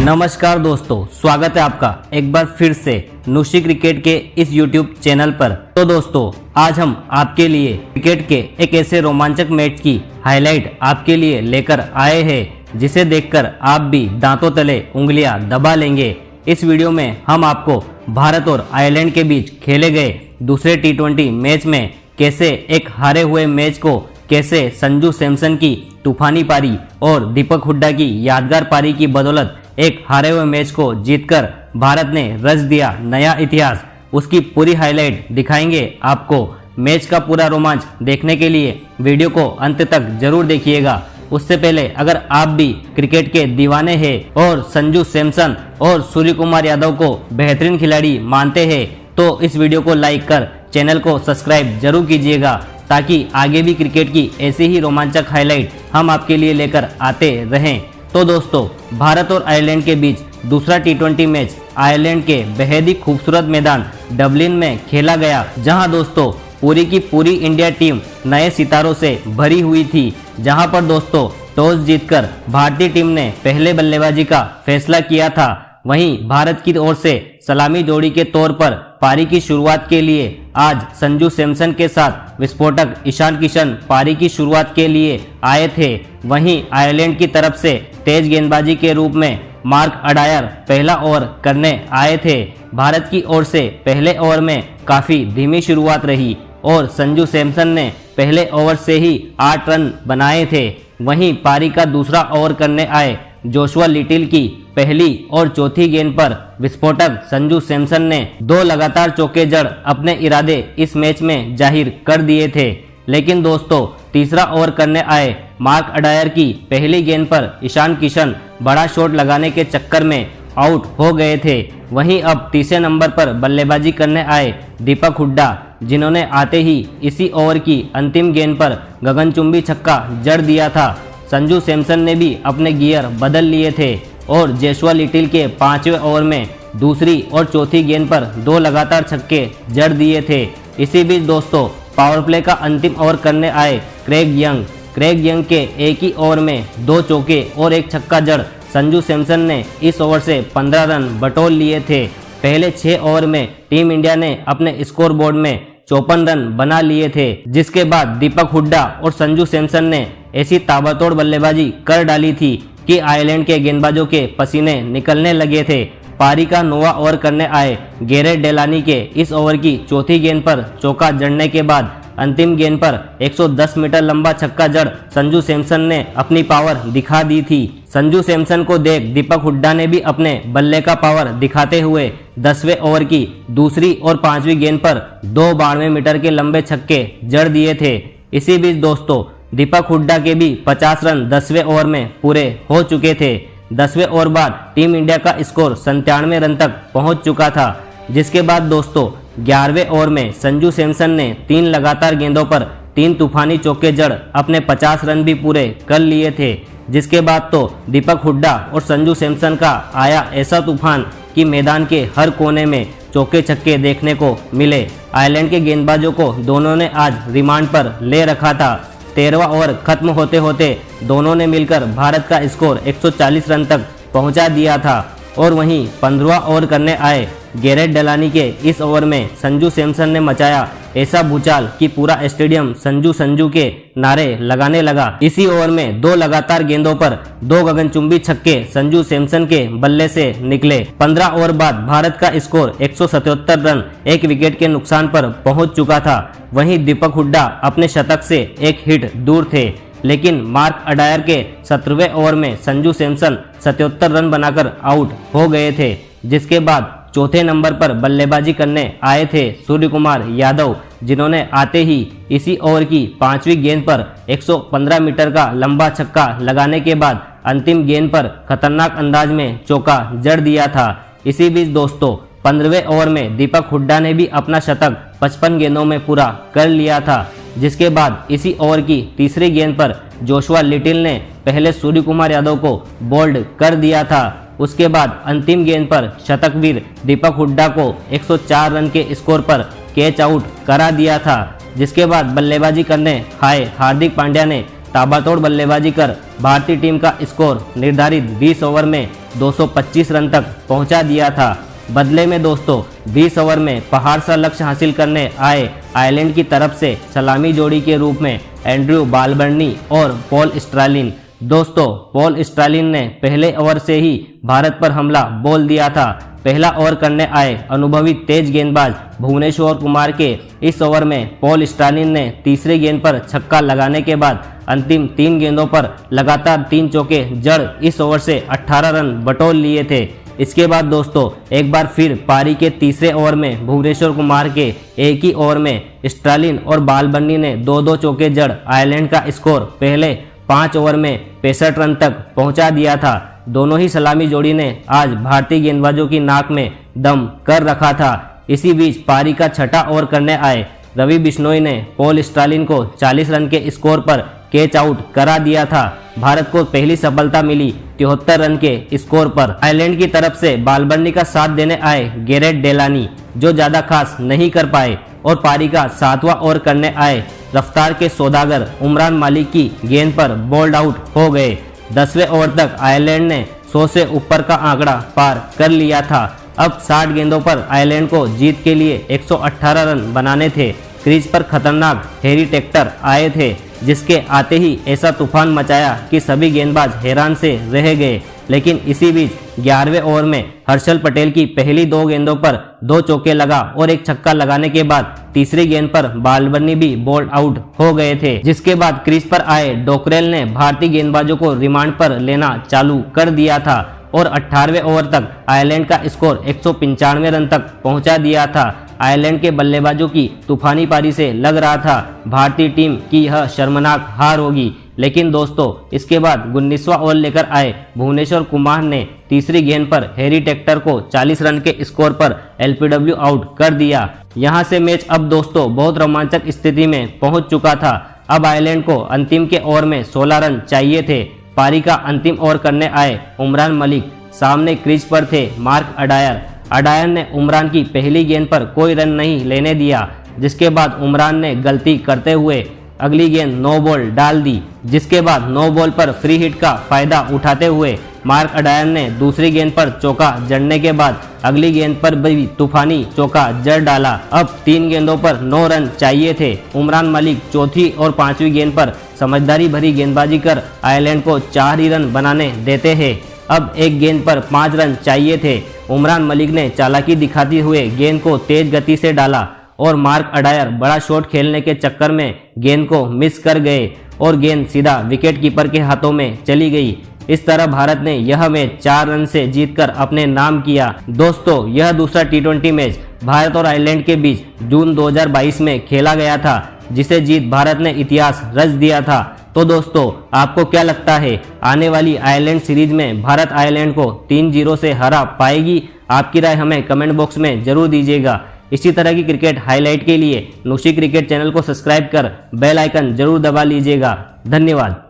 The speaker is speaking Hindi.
नमस्कार दोस्तों, स्वागत है आपका एक बार फिर से नुशी क्रिकेट के इस YouTube चैनल पर। तो दोस्तों, आज हम आपके लिए क्रिकेट के एक ऐसे रोमांचक मैच की हाईलाइट आपके लिए लेकर आए हैं जिसे देखकर आप भी दांतों तले उंगलियां दबा लेंगे। इस वीडियो में हम आपको भारत और आयरलैंड के बीच खेले गए दूसरे T20 मैच में कैसे एक हारे हुए मैच को कैसे संजू सैमसन की तूफानी पारी और दीपक हुड्डा की यादगार पारी की बदौलत एक हारे हुए मैच को जीतकर भारत ने रच दिया नया इतिहास, उसकी पूरी हाईलाइट दिखाएंगे आपको। मैच का पूरा रोमांच देखने के लिए वीडियो को अंत तक जरूर देखिएगा। उससे पहले अगर आप भी क्रिकेट के दीवाने हैं और संजू सैमसन और सूर्य कुमार यादव को बेहतरीन खिलाड़ी मानते हैं तो इस वीडियो को लाइक कर चैनल को सब्सक्राइब जरूर कीजिएगा ताकि आगे भी क्रिकेट की ऐसी ही रोमांचक हाईलाइट हम आपके लिए लेकर आते रहें। तो दोस्तों, भारत और आयरलैंड के बीच दूसरा T20 मैच आयरलैंड के बेहद ही खूबसूरत मैदान डबलिन में खेला गया, जहां दोस्तों पूरी की पूरी इंडिया टीम नए सितारों से भरी हुई थी। जहां पर दोस्तों टॉस जीतकर भारतीय टीम ने पहले बल्लेबाजी का फैसला किया था। वहीं भारत की ओर से सलामी जोड़ी के तौर पर पारी की शुरुआत के लिए आज संजू सैमसन के साथ विस्फोटक ईशान किशन पारी की शुरुआत के लिए आए थे। वहीं आयरलैंड की तरफ से तेज गेंदबाजी के रूप में मार्क अडायर पहला ओवर करने आए थे। भारत की ओर से पहले ओवर में काफी धीमी शुरुआत रही और संजू सैमसन ने पहले ओवर से ही 8 रन बनाए थे। वहीं पारी का दूसरा ओवर करने आए जोशुआ लिटिल की पहली और चौथी गेंद पर विस्फोटक संजू सैमसन ने 2 लगातार चौके जड़ अपने इरादे इस मैच में जाहिर कर दिए थे। लेकिन दोस्तों तीसरा ओवर करने आए मार्क अडायर की पहली गेंद पर ईशान किशन बड़ा शॉट लगाने के चक्कर में आउट हो गए थे। वहीं अब तीसरे नंबर पर बल्लेबाजी करने आए दीपक हुड्डा, जिन्होंने आते ही इसी ओवर की अंतिम गेंद पर गगनचुंबी छक्का जड़ दिया था। संजू सैमसन ने भी अपने गियर बदल लिए थे और जोशुआ लिटिल के 5वें ओवर में दूसरी और चौथी गेंद पर 2 लगातार छक्के जड़ दिए थे। इसी बीच दोस्तों पावर प्ले का अंतिम ओवर करने आए क्रेग यंग के एक ही ओवर में 2 चौके और 1 छक्का जड़ संजू सैमसन ने इस ओवर से 15 रन बटोर लिए थे। पहले 6 ओवर में टीम इंडिया ने अपने स्कोर बोर्ड में 54 रन बना लिए थे, जिसके बाद दीपक हुड्डा और संजू सैमसन ने ऐसी ताबड़तोड़ बल्लेबाजी कर डाली थी कि आयरलैंड के गेंदबाजों के पसीने निकलने लगे थे। पारी का 9वां ओवर करने आए गैरेट डेलानी के इस ओवर की चौथी गेंद पर चौका जड़ने के बाद अंतिम गेंद पर 110 मीटर लंबा छक्का जड़ संजू सैमसन ने अपनी पावर दिखा दी थी। संजू सैमसन को देख दीपक हुड्डा ने भी अपने बल्ले का पावर दिखाते हुए 10वें ओवर की दूसरी और 5वीं गेंद पर 2 92 मीटर के लंबे छक्के जड़ दिए थे। इसी बीच दोस्तों दीपक हुड्डा के भी 50 रन 10वें ओवर में पूरे हो चुके थे। 10वें ओवर बाद टीम इंडिया का स्कोर 97 रन तक पहुंच चुका था, जिसके बाद दोस्तों 11वें ओवर में संजू सैमसन ने 3 लगातार गेंदों पर 3 तूफानी चौके जड़ अपने 50 रन भी पूरे कर लिए थे। जिसके बाद तो दीपक हुड्डा और संजू सैमसन का आया ऐसा तूफान कि मैदान के हर कोने में चौके छक्के देखने को मिले। आयरलैंड के गेंदबाजों को दोनों ने आज रिमांड पर ले रखा था। 13वां ओवर खत्म होते होते दोनों ने मिलकर भारत का स्कोर 140 रन तक पहुंचा दिया था। और वहीं 15वां ओवर करने आए गैरेट डेलानी के इस ओवर में संजू सैमसन ने मचाया ऐसा भूचाल कि पूरा स्टेडियम संजू संजू के नारे लगाने लगा। इसी ओवर में 2 लगातार गेंदों पर 2 गगनचुंबी छक्के संजू सैमसन के बल्ले से निकले। 15 ओवर बाद भारत का स्कोर 177 रन 1 विकेट के नुकसान पर पहुंच चुका था। वहीं दीपक हुड्डा अपने शतक से 1 हिट दूर थे, लेकिन मार्क अडायर के 17वें ओवर में संजू सैमसन 77 रन बनाकर आउट हो गए थे। जिसके बाद चौथे नंबर पर बल्लेबाजी करने आए थे सूर्य कुमार यादव, जिन्होंने आते ही इसी ओवर की 5वीं गेंद पर 115 मीटर का लंबा छक्का लगाने के बाद अंतिम गेंद पर खतरनाक अंदाज में चौका जड़ दिया था। इसी बीच दोस्तों 15वें ओवर में दीपक हुड्डा ने भी अपना शतक 55 गेंदों में पूरा कर लिया था। जिसके बाद इसी ओवर की तीसरी गेंद पर जोशुआ लिटिल ने पहले सूर्य कुमार यादव को बोल्ड कर दिया था। उसके बाद अंतिम गेंद पर शतकवीर दीपक हुड्डा को 104 रन के स्कोर पर कैच आउट करा दिया था। जिसके बाद बल्लेबाजी करने आए हार्दिक पांड्या ने ताबड़तोड़ बल्लेबाजी कर भारतीय टीम का स्कोर निर्धारित 20 ओवर में 225 रन तक पहुंचा दिया था। बदले में दोस्तों 20 ओवर में पहाड़ सा लक्ष्य हासिल करने आए आयरलैंड की तरफ से सलामी जोड़ी के रूप में एंड्रयू बालबर्नी और पॉल स्ट्रालिन। दोस्तों पॉल स्ट्रालिन ने पहले ओवर से ही भारत पर हमला बोल दिया था। पहला ओवर करने आए अनुभवी तेज गेंदबाज भुवनेश्वर कुमार के इस ओवर में पॉल स्ट्रालिन ने तीसरे गेंद पर छक्का लगाने के बाद अंतिम 3 गेंदों पर लगातार 3 चौके जड़ इस ओवर से 18 रन बटोर लिए थे। इसके बाद दोस्तों एक बार फिर पारी के तीसरे ओवर में भुवनेश्वर कुमार के एक ही ओवर में स्ट्रालिन और बालबर्नी ने 2-2 चौके जड़ आयरलैंड का स्कोर पहले 5 ओवर में 65 रन तक पहुंचा दिया था। दोनों ही सलामी जोड़ी ने आज भारतीय गेंदबाजों की नाक में दम कर रखा था। इसी बीच पारी का छठा ओवर करने आए रवि बिश्नोई ने पॉल स्ट्रालिन को 40 रन के स्कोर पर कैच आउट करा दिया था। भारत को पहली सफलता मिली 73 रन के स्कोर पर। आयरलैंड की तरफ से बालबर्नी का साथ देने आए गैरेट डेलानी जो ज्यादा खास नहीं कर पाए और पारी का 7वां ओवर करने आए रफ्तार के सौदागर उमरान मलिक की गेंद पर बोल्ड आउट हो गए। 10वें ओवर तक आयरलैंड ने 100 से ऊपर का आंकड़ा पार कर लिया था। अब 60 गेंदों पर आयरलैंड को जीत के लिए 118 रन बनाने थे। क्रीज पर खतरनाक हैरी टेक्टर आए थे जिसके आते ही ऐसा तूफान मचाया कि सभी गेंदबाज हैरान से रह गए। लेकिन इसी बीच 11वें ओवर में हर्षल पटेल की पहली 2 गेंदों पर 2 चौके लगा और एक छक्का लगाने के बाद तीसरी गेंद पर बालबर्नी भी बोल्ड आउट हो गए थे। जिसके बाद क्रीज पर आए डोकरेल ने भारतीय गेंदबाजों को रिमांड पर लेना चालू कर दिया था और 18वें ओवर तक आयरलैंड का स्कोर 195 रन तक पहुंचा दिया था। आयरलैंड के बल्लेबाजों की तूफानी पारी से लग रहा था भारतीय टीम की यह शर्मनाक हार होगी। लेकिन दोस्तों इसके बाद 19वां ओवर लेकर आए भुवनेश्वर कुमार ने तीसरी गेंद पर हैरी टेक्टर को 40 रन के स्कोर पर एलपीडब्ल्यू आउट कर दिया। यहां से मैच अब दोस्तों बहुत रोमांचक स्थिति में पहुंच चुका था। अब आयरलैंड को अंतिम के ओवर में 16 रन चाहिए थे। पारी का अंतिम ओवर करने आए उमरान मलिक। सामने क्रीज पर थे मार्क अडायर। अडायर ने उमरान की पहली गेंद पर कोई रन नहीं लेने दिया, जिसके बाद उमरान ने गलती करते हुए अगली गेंद नो बॉल डाल दी। जिसके बाद नो बॉल पर फ्री हिट का फायदा उठाते हुए मार्क अडायर ने दूसरी गेंद पर चौका जड़ने के बाद अगली गेंद पर भी तूफानी चौका जड़ डाला। अब 3 गेंदों पर 9 रन चाहिए थे। उमरान मलिक चौथी और 5वीं गेंद पर समझदारी भरी गेंदबाजी कर आयरलैंड को 4 ही रन बनाने देते हैं। अब एक गेंद पर 5 रन चाहिए थे। उमरान मलिक ने चालाकी दिखाते हुए गेंद को तेज गति से डाला और मार्क अडायर बड़ा शॉट खेलने के चक्कर में गेंद को मिस कर गए और गेंद सीधा विकेट कीपर के हाथों में चली गई। इस तरह भारत ने यह मैच 4 रन से जीतकर अपने नाम किया। दोस्तों यह दूसरा T20 मैच भारत और आयरलैंड के बीच जून 2022 में खेला गया था, जिसे जीत भारत ने इतिहास रच दिया था। तो दोस्तों आपको क्या लगता है आने वाली आयरलैंड सीरीज में भारत आयरलैंड को 3-0 से हरा पाएगी? आपकी राय हमें कमेंट बॉक्स में जरूर दीजिएगा। इसी तरह की क्रिकेट हाईलाइट के लिए नुशी क्रिकेट चैनल को सब्सक्राइब कर बेल आइकन जरूर दबा लीजिएगा। धन्यवाद।